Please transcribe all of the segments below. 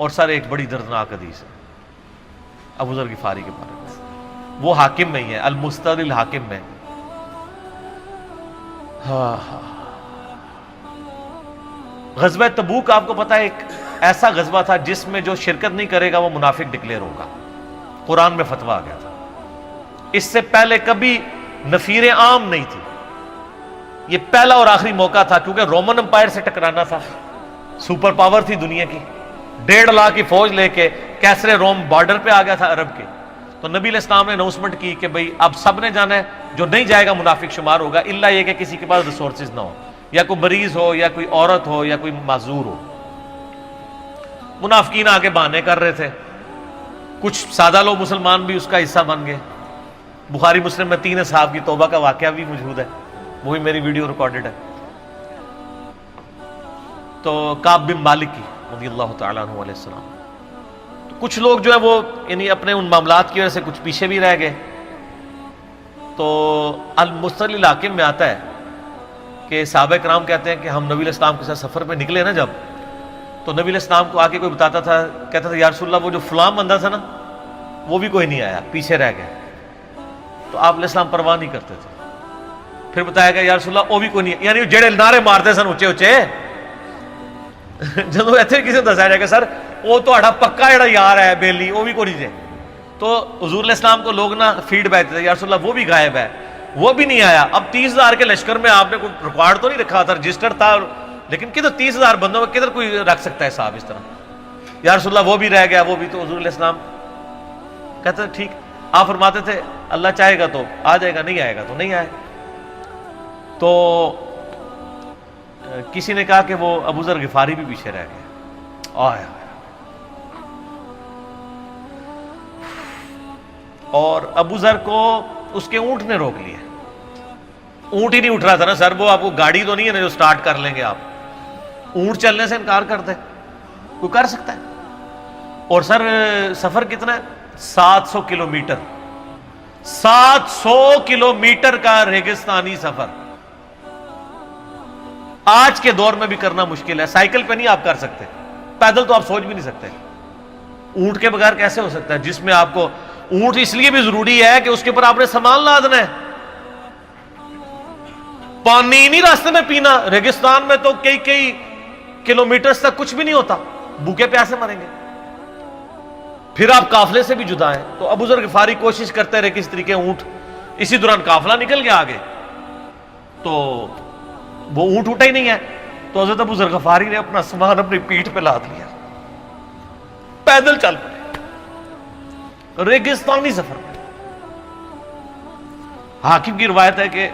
اور سر ایک بڑی دردناک حدیث ہے ابو ذر غفاری کے بارے میں، وہ حاکم میں ہی ہے، المستدرک الحاکم میں۔ غزوہ تبوک آپ کو پتا ہے ایک ایسا غزوہ تھا جس میں جو شرکت نہیں کرے گا وہ منافق ڈکلیئر ہوگا، قرآن میں فتویٰ آ گیا تھا۔ اس سے پہلے کبھی نفیر عام نہیں تھی، یہ پہلا اور آخری موقع تھا، کیونکہ رومن امپائر سے ٹکرانا تھا، سپر پاور تھی دنیا کی، 1.5 لاکھ کی فوج لے کے کیسرے روم بارڈر پہ آ گیا تھا عرب کے۔ تو نبی علیہ السلام نے اناؤنسمنٹ کی کہ بھئی اب سب نے جانا ہے، جو نہیں جائے گا منافق شمار ہوگا، الا یہ کہ کسی کے پاس ریسورسز نہ ہو، یا کوئی مریض ہو، یا کوئی عورت ہو، یا کوئی معذور ہو۔ منافقین آگے بہانے کر رہے تھے، کچھ سادہ لوگ مسلمان بھی اس کا حصہ بن گئے۔ بخاری مسلم میں 3 اصحاب کی توبہ کا واقعہ بھی موجود ہے، وہی میری ویڈیو ریکارڈڈ ہے۔ تو کعب بن مالک کی رضی اللہ تعالیٰ عنہ علیہ السلام، تو کچھ لوگ جو ہے وہ یعنی اپنے ان معاملات کی وجہ سے کچھ پیچھے بھی رہ گئے۔ تو المستدرک الحاکم میں آتا ہے کہ صحابہ کرام کہتے ہیں کہ ہم نبی علیہ السلام کے ساتھ سفر پہ نکلے نا جب، تو نبی علیہ السلام کو آ کے کوئی بتاتا تھا، کہتا تھا یا رسول اللہ وہ جو فلاں بندہ تھا نا وہ بھی کوئی نہیں آیا، پیچھے رہ گیا۔ تو آپ علیہ السلام پرواہ نہیں کرتے تھے۔ پھر بتایا گیا یا رسول اللہ وہ بھی کوئی نہیں، یعنی جڑے نعرے مارتے سن اچے اچے، جدو ایتھے کسی دسایا جائے گا سر وہ تہاڈا پکا جڑا یار ہے بیلی وہ بھی کوئی نہیں جائے، تو حضور علیہ السلام کو لوگ نا فیڈ بیک دیتے یا رسول اللہ وہ بھی غائب ہے، وہ بھی نہیں آیا۔ اب 30,000 کے لشکر میں آپ نے کوئی ریکارڈ تو نہیں رکھا تھا، رجسٹر تھا، لیکن کدھر 30,000 بندوں میں کدھر کوئی رکھ سکتا ہے صاحب اس طرح، یا رسول اللہ وہ بھی رہ گیا، وہ بھی۔ تو حضور علیہ السلام کہتے ٹھیک، آپ فرماتے تھے اللہ چاہے گا تو آ جائے گا، نہیں آئے گا تو نہیں آئے۔ تو کسی نے کہا کہ وہ ابو ذر غفاری بھی پیچھے رہ گیا، آیا اور ابو ذر کو اس کے اونٹ نے روک لیا۔ اونٹ ہی نہیں اٹھ رہا تھا نا سر، وہ آپ کو گاڑی تو نہیں ہے نا جو سٹارٹ کر لیں گے آپ، اونٹ چلنے سے انکار کرتے کوئی کر سکتا ہے؟ اور سر سفر کتنا ہے؟ 700 کلومیٹر، 700 کلومیٹر کا ریگستانی سفر آج کے دور میں بھی کرنا مشکل ہے۔ سائیکل پہ نہیں آپ کر سکتے، پیدل تو آپ سوچ بھی نہیں سکتے، اونٹ کے بغیر کیسے ہو سکتا ہے؟ جس میں آپ کو اونٹ اس لیے بھی ضروری ہے کہ اس کے اوپر آپ نے سامان لادنا ہے، پانی نہیں راستے میں پینا، ریگستان میں تو کئی کلومیٹرز تک کچھ بھی نہیں ہوتا، بھوکے پیاسے مریں گے۔ پھر آپ قافلے سے بھی جدا ہیں۔ تو ابو ذر غفاری کوشش کرتے رہے کس طریقے اونٹ، اسی دوران قافلہ نکل گیا آگے، تو وہ اونٹ اٹھا ہی نہیں ہے، تو حضرت ابو ذر غفاری نے اپنا سامان اپنی پیٹھ پہ لاد لیا، پیدل چل پڑے ریگستانی سفر میں۔ حاکم کی روایت ہے کہ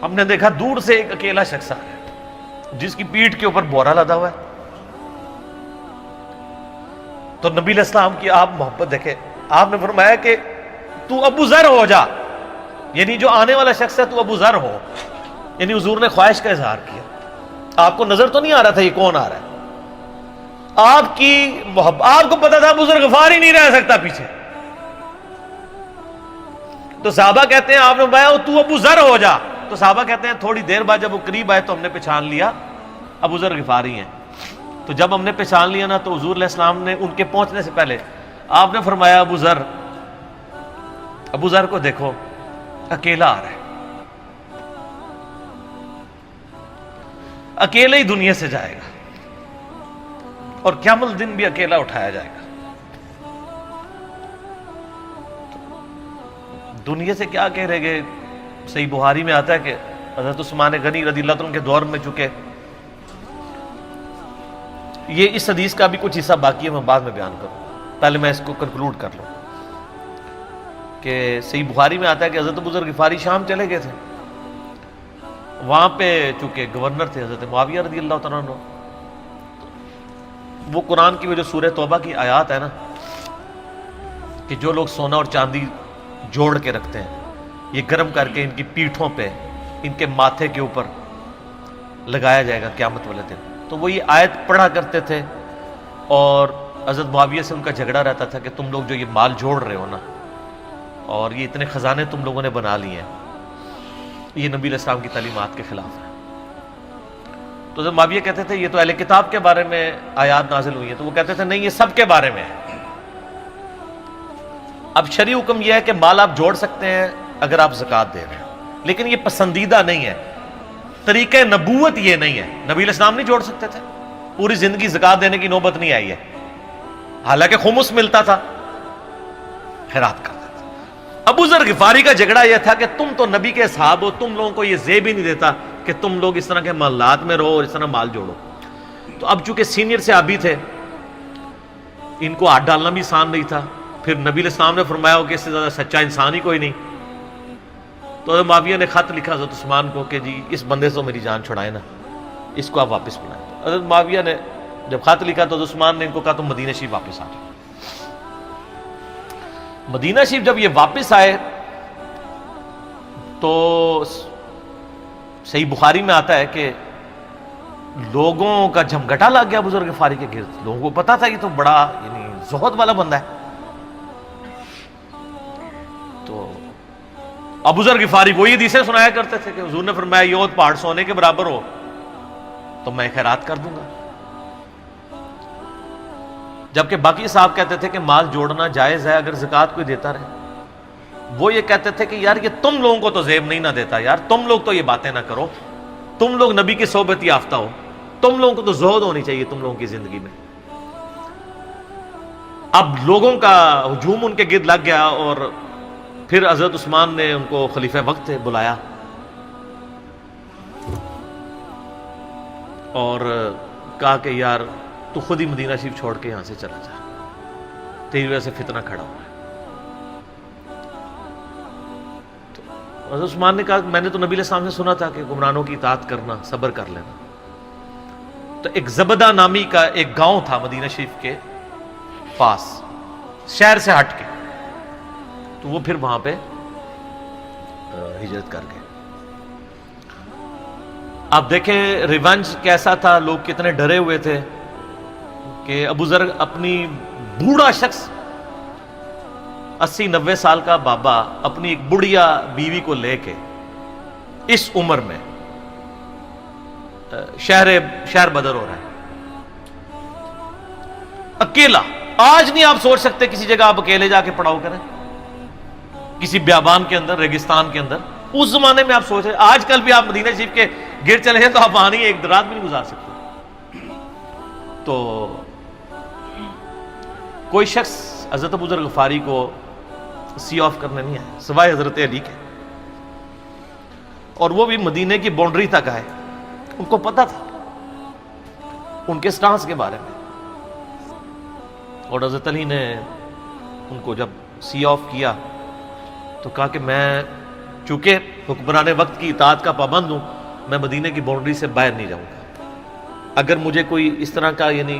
ہم نے دیکھا دور سے ایک اکیلا شخص آ گیا جس کی پیٹھ کے اوپر بورا لدا ہوا ہے۔ تو نبی علیہ السلام کی آپ محبت دیکھیں، آپ نے فرمایا کہ تو ابو ذر ہو جا، یعنی جو آنے والا شخص ہے تو ابو ذر ہو، یعنی حضور نے خواہش کا اظہار کیا۔ آپ کو نظر تو نہیں آ رہا تھا یہ کون آ رہا ہے، آپ کی محبت، آپ کو پتا تھا ابو ذر غفاری نہیں رہ سکتا پیچھے۔ تو صحابہ کہتے ہیں آپ نے فرمایا تو ابو ذر ہو جا، تو صحابہ کہتے ہیں تھوڑی دیر بعد جب وہ قریب آئے تو ہم نے پہچان لیا ابو ذر غفاری ہیں۔ تو جب ہم نے پہچان لیا نا تو حضور علیہ السلام نے ان کے پہنچنے سے پہلے آپ نے فرمایا ابو ذر کو دیکھو اکیلا آ رہا ہے، اکیلے ہی دنیا سے جائے گا اور قیامت الدن بھی اکیلا اٹھایا جائے گا۔ دنیا سے کیا کہہ رہے گے؟ صحیح بخاری میں آتا ہے کہ حضرت عثمان غنی رضی اللہ عنہ کے دور میں چکے، یہ اس حدیث کا بھی کچھ حصہ باقی ہے، میں بعد میں بیان کروں، پہلے میں اس کو کنکلوڈ کر لوں کہ صحیح بخاری میں آتا ہے کہ حضرت ابو ذر غفاری شام چلے گئے تھے، وہاں پہ چونکہ گورنر تھے حضرت معاویہ رضی اللہ تعالیٰ عنہ، وہ قرآن کی وہ جو سورہ توبہ کی آیات ہے نا کہ جو لوگ سونا اور چاندی جوڑ کے رکھتے ہیں یہ گرم کر کے ان کی پیٹھوں پہ، ان کے ماتھے کے اوپر لگایا جائے گا قیامت والے دن، تو وہ یہ آیت پڑھا کرتے تھے، اور حضرت معاویہ سے ان کا جھگڑا رہتا تھا کہ تم لوگ جو یہ مال جوڑ رہے ہو نا اور یہ اتنے خزانے تم لوگوں نے بنا لیے ہیں، یہ نبی علیہ السلام کی تعلیمات کے خلاف ہے۔ تو حضرت معاویہ کہتے تھے یہ تو اہل کتاب کے بارے میں آیات نازل ہوئی ہیں، تو وہ کہتے تھے نہیں، یہ سب کے بارے میں ہے۔ اب شرعی حکم یہ ہے کہ مال آپ جوڑ سکتے ہیں اگر آپ زکوٰۃ دے رہے ہیں، لیکن یہ پسندیدہ نہیں ہے، طریقہ نبوت یہ نہیں ہے۔ نبی علیہ السلام نہیں جوڑ سکتے تھے، پوری زندگی زکوٰۃ دینے کی نوبت نہیں آئی ہے، حالانکہ خمس ملتا تھا، خیرات کرتے تھے۔ ابو ذر غفاری کا جھگڑا یہ تھا کہ تم تو نبی کے اصحاب ہو، تم لوگوں کو یہ زیب ہی نہیں دیتا کہ تم لوگ اس طرح کے محلات میں رہو اور اس طرح مال جوڑو۔ تو اب چونکہ سینئر صحابی تھے، ان کو ہاتھ ڈالنا بھی آسان نہیں تھا، پھر نبی علیہ السلام نے فرمایا ہو کہ اس سے زیادہ سچا انسان ہی کوئی نہیں، تو حضرت معاویہ نے خط لکھا حضرت عثمان کو کہ جی اس بندے سے میری جان چھڑائے نا، اس کو آپ واپس بلائیں۔ حضرت معاویہ نے جب خط لکھا تو حضرت عثمان نے ان کو کہا تم مدینہ شریف واپس آ جاؤ۔ مدینہ شریف جب یہ واپس آئے تو صحیح بخاری میں آتا ہے کہ لوگوں کا جھمگٹا لگ گیا بزرگ غفاری کے گرد، لوگوں کو پتا تھا یہ تو بڑا یعنی زہد والا بندہ ہے۔ تو ابو ذر غفاری وہی حدیثیں سنایا کرتے تھے کہ حضور نے فرمایا یہ احد پہاڑ سونے کے برابر ہو تو میں خیرات کر دوں گا، جبکہ باقی صاحب کہتے تھے کہ مال جوڑنا جائز ہے اگر زکوٰۃ کوئی دیتا رہے۔ وہ یہ کہتے تھے کہ یار یہ تم لوگوں کو تو زیب نہیں نہ دیتا، یار تم لوگ تو یہ باتیں نہ کرو، تم لوگ نبی کی صحبت یافتہ ہو، تم لوگوں کو تو زہد ہونی چاہیے تم لوگوں کی زندگی میں۔ اب لوگوں کا ہجوم ان کے گرد لگ گیا، اور پھر حضرت عثمان نے ان کو خلیفہ وقت بلایا اور کہا کہ یار تو خود ہی مدینہ شریف چھوڑ کے یہاں سے چلا جا، تیری وجہ سے فتنہ کھڑا ہوا ہے۔ تو حضرت عثمان نے کہا میں نے تو نبی علیہ السلام سے سنا تھا کہ حکمرانوں کی اطاعت کرنا، صبر کر لینا۔ تو ایک زبدہ نامی کا ایک گاؤں تھا مدینہ شریف کے پاس، شہر سے ہٹ کے، تو وہ پھر وہاں پہ ہجرت کر گئے۔ آپ دیکھیں ریونج کیسا تھا، لوگ کتنے ڈرے ہوئے تھے کہ ابو ذر اپنی بوڑھا شخص 80-90 سال کا بابا اپنی ایک بڑھیا بیوی کو لے کے اس عمر میں شہر بدر ہو رہا ہے اکیلا۔ آج نہیں آپ سوچ سکتے کسی جگہ آپ اکیلے جا کے پڑاؤ کریں، کسی بیابان کے اندر، ریگستان کے اندر۔ اس زمانے میں آپ سوچ رہے، آج کل بھی آپ مدینہ شریف کے گر چلے ہیں تو آپ آنی ایک رات بھی نہیں گزار سکتے۔ تو کوئی شخص حضرت ابو ذر غفاری کو سی آف کرنے نہیں آیا سوائے حضرت علی کے، اور وہ بھی مدینے کی باؤنڈری تک آئے۔ ان کو پتا تھا ان کے سٹانس کے بارے میں، اور حضرت علی نے ان کو جب سی آف کیا تو کہا کہ میں چونکہ حکمران وقت کی اطاعت کا پابند ہوں، میں مدینے کی باؤنڈری سے باہر نہیں جاؤں گا۔ اگر مجھے کوئی اس طرح کا یعنی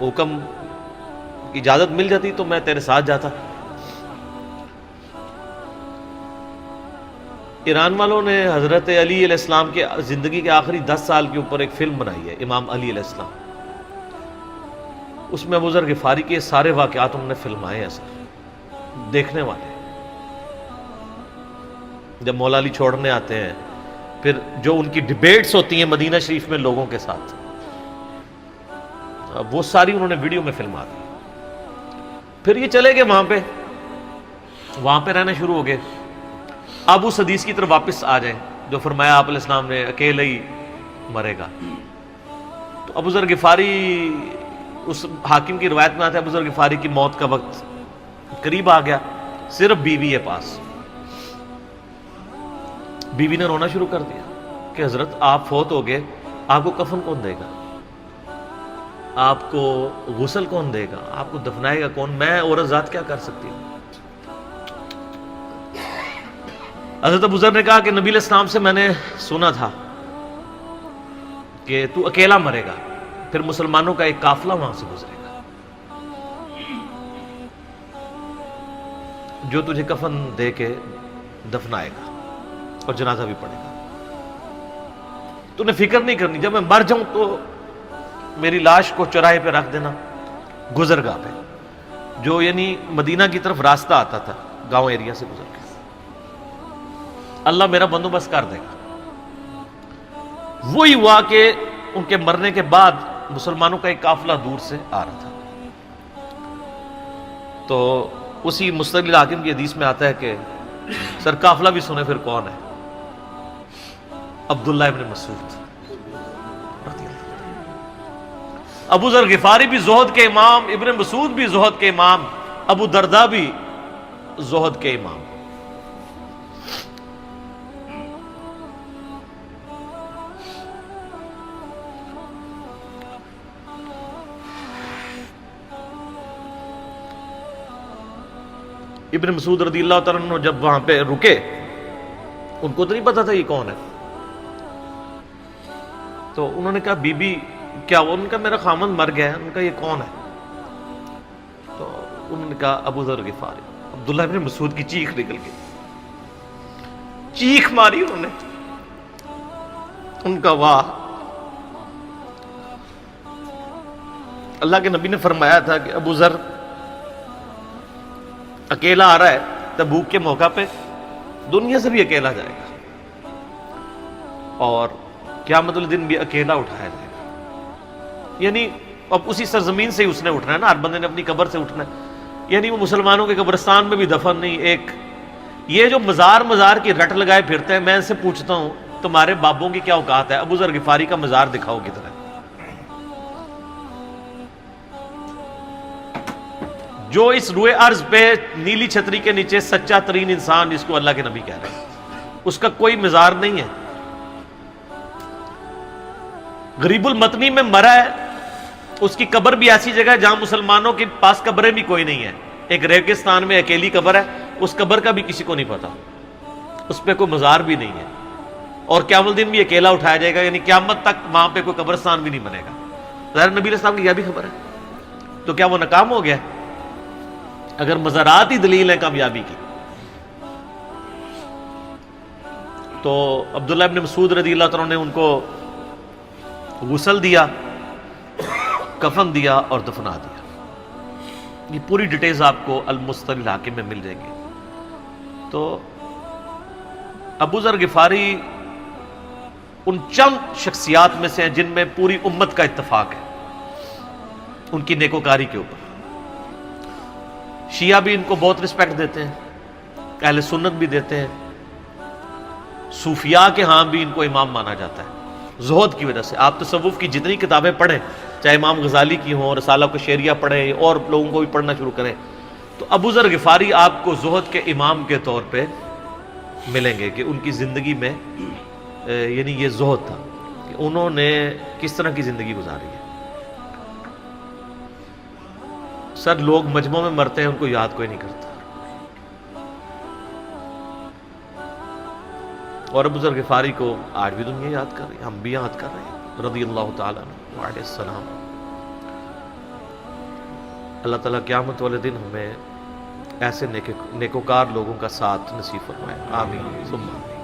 حکم کی اجازت مل جاتی تو میں تیرے ساتھ جاتا۔ ایران والوں نے حضرت علی علیہ السلام کے زندگی کے آخری 10 سال کے اوپر ایک فلم بنائی ہے، امام علی علیہ السلام۔ اس میں ابو ذر غفاری کے سارے واقعات انہوں نے فلمائے ہیں سر، دیکھنے والے جب مولا علی چھوڑنے آتے ہیں، پھر جو ان کی ڈیبیٹس ہوتی ہیں مدینہ شریف میں لوگوں کے ساتھ، وہ ساری انہوں نے ویڈیو میں فلما دی۔ پھر یہ چلے گئے وہاں پہ رہنا شروع ہو گئے۔ اب اس حدیث کی طرف واپس آ جائیں جو فرمایا آپ علیہ السلام نے اکیلے ہی مرے گا۔ تو ابو ذر غفاری، اس حاکم کی روایت میں آتا ہے ابو ذر غفاری کی موت کا وقت قریب آ گیا، صرف بیوی ہے پاس۔ بیوی نے رونا شروع کر دیا کہ حضرت آپ فوت ہو گئے، آپ کو کفن کون دے گا، آپ کو غسل کون دے گا، آپ کو دفنائے گا کون، میں عورت ذات کیا کر سکتی ہوں۔ حضرت ابو ذر نے کہا کہ نبی علیہ السلام سے میں نے سنا تھا کہ تو اکیلا مرے گا، پھر مسلمانوں کا ایک قافلہ وہاں سے گزرے گا جو تجھے کفن دے کے دفنائے گا اور جنازہ بھی پڑے گا۔ تو نے فکر نہیں کرنی، جب میں مر جاؤں تو میری لاش کو چوراہے پہ رکھ دینا، گزرگاہ پہ، جو یعنی مدینہ کی طرف راستہ آتا تھا گاؤں ایریا سے گزر کے، اللہ میرا بندوبست کر دے گا۔ وہی ہوا کہ ان کے مرنے کے بعد مسلمانوں کا ایک قافلہ دور سے آ رہا تھا. تو اسی مستدل حاکم کی حدیث میں آتا ہے کہ سر قافلہ بھی سنے پھر کون ہے؟ عبداللہ ابن مسعود. ابو ذر غفاری بھی زہد کے امام، ابن مسعود بھی زہد کے امام، ابو درداء بھی زہد کے امام. ابن مسعود رضی اللہ تعالیٰ عنہ جب وہاں پہ رکے، ان کو تو نہیں پتا تھا یہ کون ہے. تو انہوں نے کہا بی بی کیا وہ؟ ان کا میرا خامند مر گیا ہے. ان کا یہ کون ہے؟ تو انہوں نے کہا ابو ذر غفاری. عبداللہ ابن مسعود کی چیخ نکل گئی، چیخ ماری انہوں نے. ان کا واہ. اللہ کے نبی نے فرمایا تھا کہ ابو ذر اکیلا آ رہا ہے تبوک کے موقع پہ، دنیا سے بھی اکیلا جائے گا، اور قیامت الدن بھی اکیلا اٹھایا جائے گا. یعنی اب اسی سرزمین سے ہی اس نے اٹھنا ہے نا، ہر بندے نے اپنی قبر سے اٹھنا ہے. یعنی وہ مسلمانوں کے قبرستان میں بھی دفن نہیں. ایک یہ جو مزار کی رٹ لگائے پھرتے ہیں، میں ان سے پوچھتا ہوں تمہارے بابوں کی کیا اوقات ہے؟ ابو ذر غفاری کا مزار دکھاؤ کدھر ہے. جو اس روئے ارض پہ نیلی چھتری کے نیچے سچا ترین انسان جس کو اللہ کے نبی کہہ رہے ہیں، اس کا کوئی مزار نہیں ہے. غریب المتنی میں مرا ہے، اس کی قبر بھی ایسی جگہ ہے جہاں مسلمانوں کے پاس قبریں بھی کوئی نہیں ہے. ایک ریگستان میں اکیلی قبر ہے، اس قبر کا بھی کسی کو نہیں پتا، اس پہ کوئی مزار بھی نہیں ہے، اور قیامت الدین بھی اکیلا اٹھایا جائے گا. یعنی قیامت تک وہاں پہ کوئی قبرستان بھی نہیں بنے گا. ظاہر نبی علیہ السلام کی یہ بھی خبر ہے. تو کیا وہ ناکام ہو گیا اگر مزارات ہی دلیل ہے کامیابی کی؟ تو عبداللہ ابن مسعود رضی اللہ تعالیٰ نے ان کو غسل دیا، کفن دیا اور دفنا دیا. یہ پوری ڈیٹیلز آپ کو المستدل حاکم میں مل جائیں گی. تو ابو ذر غفاری ان چند شخصیات میں سے ہیں جن میں پوری امت کا اتفاق ہے ان کی نیکوکاری کے اوپر. شیعہ بھی ان کو بہت رسپیکٹ دیتے ہیں، اہل سنت بھی دیتے ہیں، صوفیاء کے ہاں بھی ان کو امام مانا جاتا ہے زہد کی وجہ سے. آپ تصوف کی جتنی کتابیں پڑھیں، چاہے امام غزالی کی ہوں، رسالہ قشیریہ پڑھیں، اور لوگوں کو بھی پڑھنا شروع کریں، تو ابو ذر غفاری آپ کو زہد کے امام کے طور پہ ملیں گے کہ ان کی زندگی میں یعنی یہ زہد تھا کہ انہوں نے کس طرح کی زندگی گزاری ہے. سر لوگ مجمع میں مرتے ہیں، ان کو یاد کوئی نہیں کرتا، اور ابو ذر غفاری کو آج بھی دنیا یاد کر رہی ہے، ہم بھی یاد کر رہے ہیں رضی اللہ تعالیٰ عنہ علیہ السلام. اللہ تعالیٰ قیامت والے دن ہمیں ایسے نیکوکار لوگوں کا ساتھ نصیب فرمائے. آمین ثم آمین.